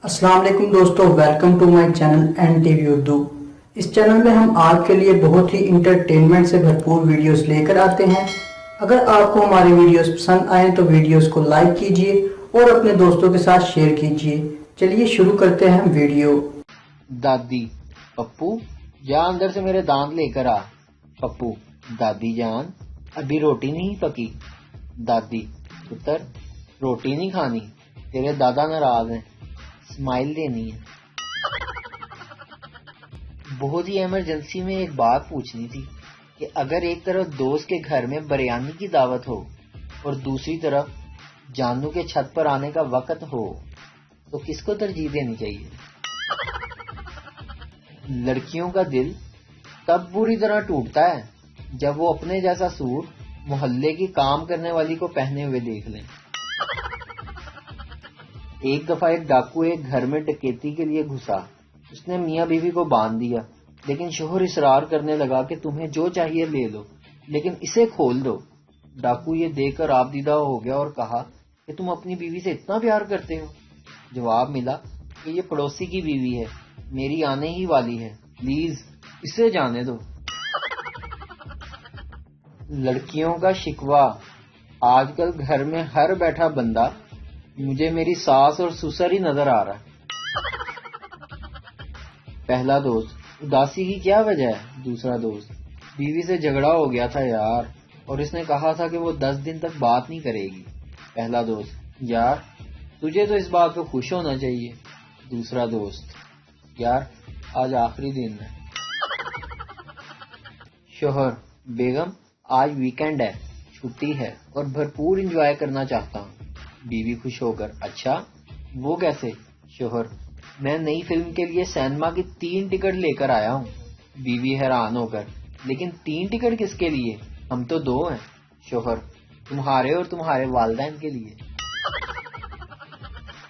अस्सलाम वालेकुम दोस्तों, welcome to my channel N TV Urdu. इस चैनल में हम आपके लिए बहुत ही इंटरटेनमेंट से भरपूर वीडियोस लेकर आते हैं। अगर आपको हमारे वीडियोस पसंद आए तो वीडियोस को लाइक कीजिए और अपने दोस्तों के साथ शेयर कीजिए। चलिए शुरू करते हैं वीडियो। दादी, पप्पू जा अंदर से मेरे दांत लेकर आ। पप्पू, दादी जान अभी रोटी नहीं पकी। दादी, पुत्र रोटी नहीं खानी, तेरे दादा नाराज हैं, स्माइल देनी है। बहुत ही इमरजेंसी में एक बात पूछनी थी कि अगर एक तरफ दोस्त के घर में बिरयानी की दावत हो और दूसरी तरफ जानू के छत पर आने का वक्त हो तो किसको तरजीह देनी चाहिए? लड़कियों का दिल तब बुरी तरह टूटता है जब वो अपने जैसा सूट मोहल्ले की काम करने वाली को पहने हुए देख लें। एक दफा एक डाकू एक घर में डकैती के लिए घुसा। उसने मियां बीवी को बांध दिया, लेकिन शोहर इसरार करने लगा कि तुम्हें जो चाहिए ले लो, लेकिन इसे खोल दो। डाकू ये देखकर आपदीदा हो गया और कहा कि तुम अपनी बीवी से इतना प्यार करते हो? जवाब मिला कि ये पड़ोसी की बीवी है, मेरी आने ही वाली है, प्लीज इसे जाने दो। लड़कियों का शिकवा। आजकल घर में हर बैठा बंदा मुझे मेरी सास और ससुर ही नजर आ रहा है। पहला दोस्त, उदासी की क्या वजह है? दूसरा दोस्त, बीवी से झगड़ा हो गया था यार, और इसने कहा था कि वो 10 दिन तक बात नहीं करेगी। पहला दोस्त, यार तुझे तो इस बात पे खुश होना चाहिए। दूसरा दोस्त, यार आज आखिरी दिन है। शोहर, बेगम आज वीकेंड है, छुट्टी है और भरपूर एंजॉय करना चाहता हूँ। बीवी खुश होकर, अच्छा वो कैसे? शोहर, मैं नई फिल्म के लिए सिनेमा की 3 टिकट लेकर आया हूँ। बीवी हैरान होकर, लेकिन 3 टिकट किसके लिए? हम तो 2 हैं। शोहर, तुम्हारे और तुम्हारे वालिदैन के लिए।